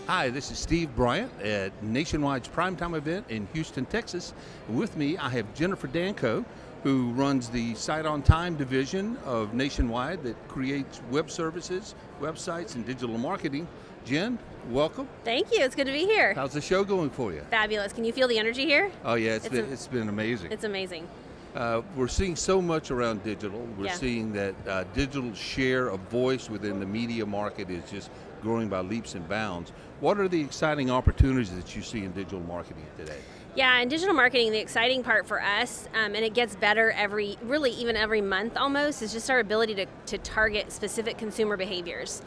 Hi, this is Steve Bryant at Nationwide's PrimeTime event in Houston, Texas. With me, I have Jennifer Danko, who runs the Sight on Time division of Nationwide that creates web services, websites, and digital marketing. Jen, welcome. Thank you. It's good to be here. How's the show going for you? Fabulous. Can you feel the energy here? Oh yeah, it's been amazing. It's amazing. We're seeing so much around digital. We're Yeah. seeing that digital share of voice within the media market is just growing by leaps and bounds. What are the exciting opportunities that you see in digital marketing today? Yeah, in digital marketing, the exciting part for us, and it gets better even every month almost, is just our ability to target specific consumer behaviors.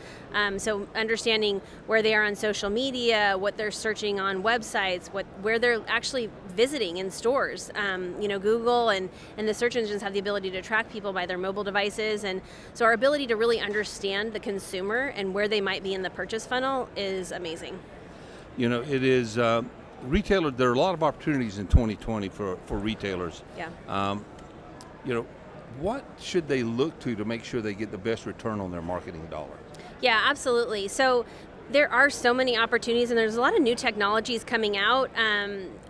So understanding where they are on social media, what they're searching on websites, where they're actually visiting in stores. Google and the search engines have the ability to track people by their mobile devices, and so our ability to really understand the consumer and where they might be in the purchase funnel is amazing. You know, it is. There are a lot of opportunities in 2020 for retailers. Yeah. What should they look to make sure they get the best return on their marketing dollar? Yeah, absolutely. So there are so many opportunities, and there's a lot of new technologies coming out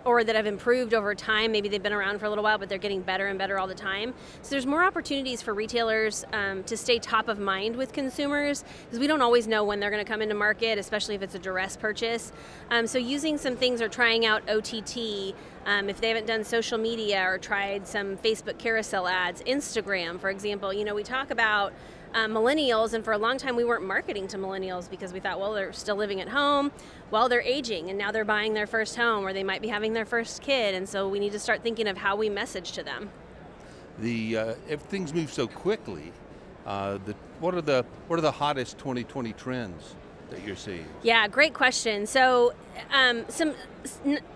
or that have improved over time. Maybe they've been around for a little while, but they're getting better and better all the time. So there's more opportunities for retailers to stay top of mind with consumers, because we don't always know when they're going to come into market, especially if it's a duress purchase. So using some things or trying out OTT, if they haven't done social media or tried some Facebook carousel ads, Instagram, for example. We talk about millennials, and for a long time we weren't marketing to millennials because we thought, well, they're still living at home, well, they're aging, and now they're buying their first home, or they might be having their first kid, and so we need to start thinking of how we message to them. If things move so quickly, what are the hottest 2020 trends that you're seeing? Yeah, great question. So some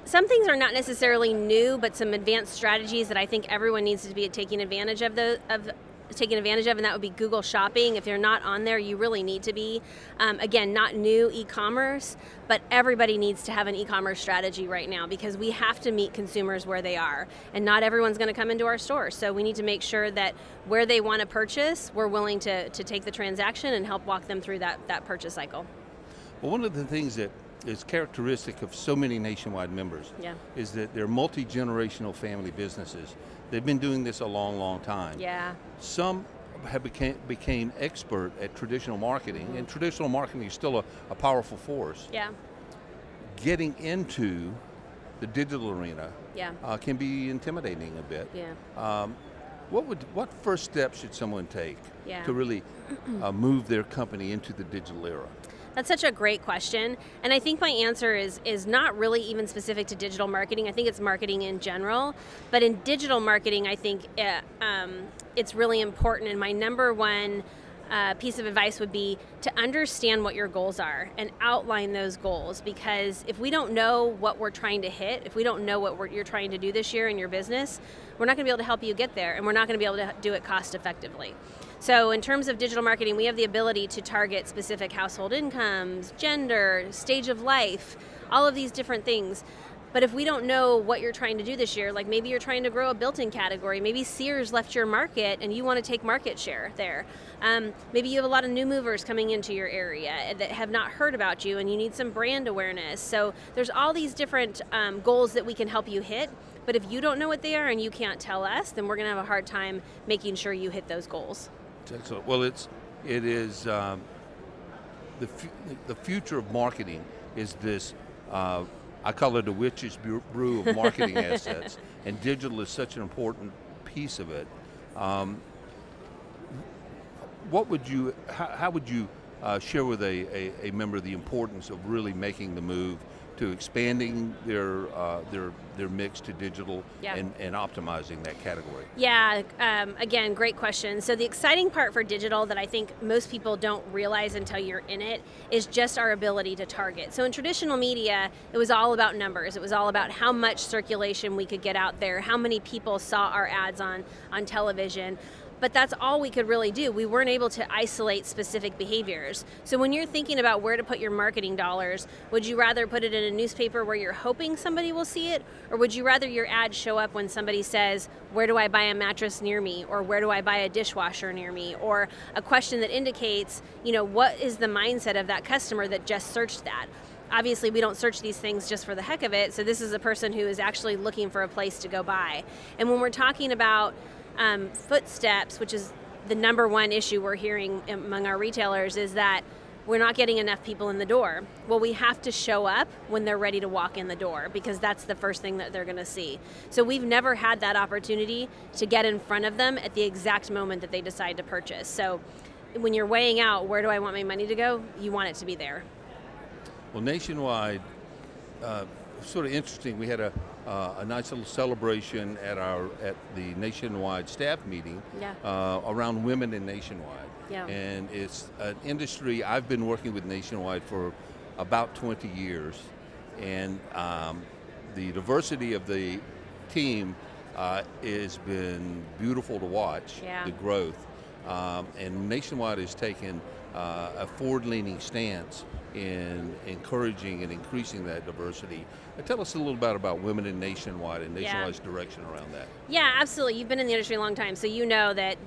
things are not necessarily new, but some advanced strategies that I think everyone needs to be taking advantage of, and that would be Google Shopping. If you're not on there, you really need to be. Again, not new e-commerce, but everybody needs to have an e-commerce strategy right now, because we have to meet consumers where they are, and not everyone's going to come into our store. So we need to make sure that where they want to purchase, we're willing to take the transaction and help walk them through that purchase cycle. Well, one of the things that is characteristic of so many Nationwide members is that they're multi-generational family businesses. They've been doing this a long, long time. Yeah. Some have became expert at traditional marketing, and traditional marketing is still a powerful force. Yeah. Getting into the digital arena can be intimidating a bit. Yeah. What first steps should someone take to really move their company into the digital era? That's such a great question, and I think my answer is not really even specific to digital marketing. I think it's marketing in general, but in digital marketing, I think it's really important, and my number one piece of advice would be to understand what your goals are and outline those goals, because if we don't know what we're trying to hit, if we don't know what you're trying to do this year in your business, we're not going to be able to help you get there, and we're not going to be able to do it cost effectively. So in terms of digital marketing, we have the ability to target specific household incomes, gender, stage of life, all of these different things. But if we don't know what you're trying to do this year, like maybe you're trying to grow a built-in category, maybe Sears left your market and you want to take market share there. Maybe you have a lot of new movers coming into your area that have not heard about you, and you need some brand awareness. So there's all these different goals that we can help you hit. But if you don't know what they are and you can't tell us, then we're going to have a hard time making sure you hit those goals. Excellent. Well, it is the future of marketing is this. I call it a witch's brew of marketing assets, and digital is such an important piece of it. How would you share with a member the importance of really making the move to expanding their mix to digital and optimizing that category? Yeah, again, great question. So the exciting part for digital that I think most people don't realize until you're in it is just our ability to target. So in traditional media, it was all about numbers. It was all about how much circulation we could get out there, how many people saw our ads on television. But that's all we could really do. We weren't able to isolate specific behaviors. So when you're thinking about where to put your marketing dollars, would you rather put it in a newspaper where you're hoping somebody will see it? Or would you rather your ad show up when somebody says, where do I buy a mattress near me? Or where do I buy a dishwasher near me? Or a question that indicates, what is the mindset of that customer that just searched that? obviously we don't search these things just for the heck of it, so this is a person who is actually looking for a place to go buy. And when we're talking about footsteps, which is the number one issue we're hearing among our retailers, is that we're not getting enough people in the door. Well, we have to show up when they're ready to walk in the door, because that's the first thing that they're going to see. So we've never had that opportunity to get in front of them at the exact moment that they decide to purchase. So when you're weighing out, where do I want my money to go, you want it to be there. Well, nationwide, sort of interesting. We had a nice little celebration at the nationwide staff meeting around women in nationwide. Yeah. And it's an industry I've been working with nationwide for about 20 years, and the diversity of the team has been beautiful to watch. Yeah. The growth, and nationwide has taken a forward-leaning stance in encouraging and increasing that diversity. Tell us a little bit about women in nationwide and nationwide's direction around that. Yeah, absolutely. You've been in the industry a long time, so you know that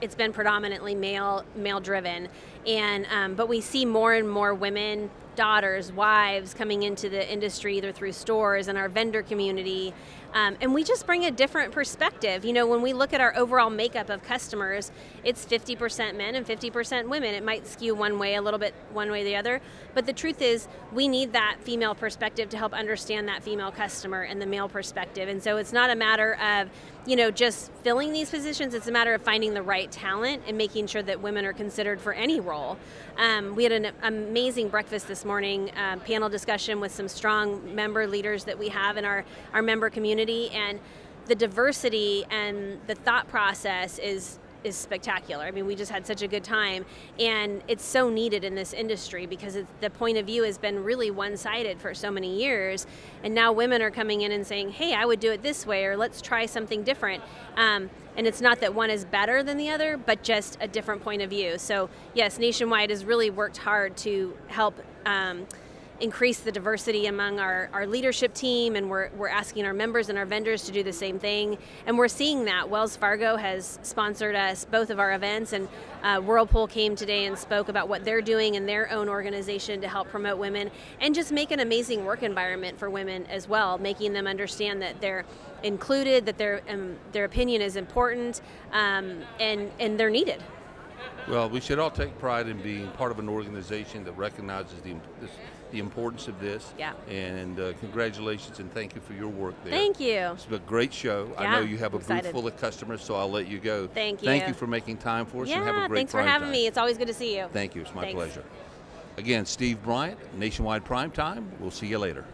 it's been predominantly male driven, and but we see more and more women, daughters, wives coming into the industry either through stores and our vendor community. And we just bring a different perspective. You know, when we look at our overall makeup of customers, it's 50% men and 50% women. It might skew one way a little bit, one way or the other, but the truth is we need that female perspective to help understand that female customer and the male perspective. And so it's not a matter of, you know, just filling these positions. It's a matter of finding the right talent and making sure that women are considered for any role. We had an amazing breakfast this morning, panel discussion with some strong member leaders that we have in our member community, and the diversity and the thought process is spectacular. I mean, we just had such a good time, and it's so needed in this industry because the point of view has been really one-sided for so many years, and now women are coming in and saying, hey, I would do it this way, or let's try something different. And it's not that one is better than the other, but just a different point of view. So yes, Nationwide has really worked hard to help increase the diversity among our leadership team, and we're asking our members and our vendors to do the same thing, and we're seeing that. Wells Fargo has sponsored us both of our events, and Whirlpool came today and spoke about what they're doing in their own organization to help promote women and just make an amazing work environment for women as well, making them understand that they're included, that their opinion is important, and they're needed. Well, we should all take pride in being part of an organization that recognizes the importance of this. Yeah. And congratulations and thank you for your work there. Thank you. It's been a great show. Yeah, I know you have a excited. booth full of customers, so I'll let you go. Thank you. Thank you for making time for us, and have a great thanks for having time. me. It's always good to see you. Thank you. It's my Thanks. pleasure. Again, Steve Bryant, Nationwide Primetime. We'll see you later.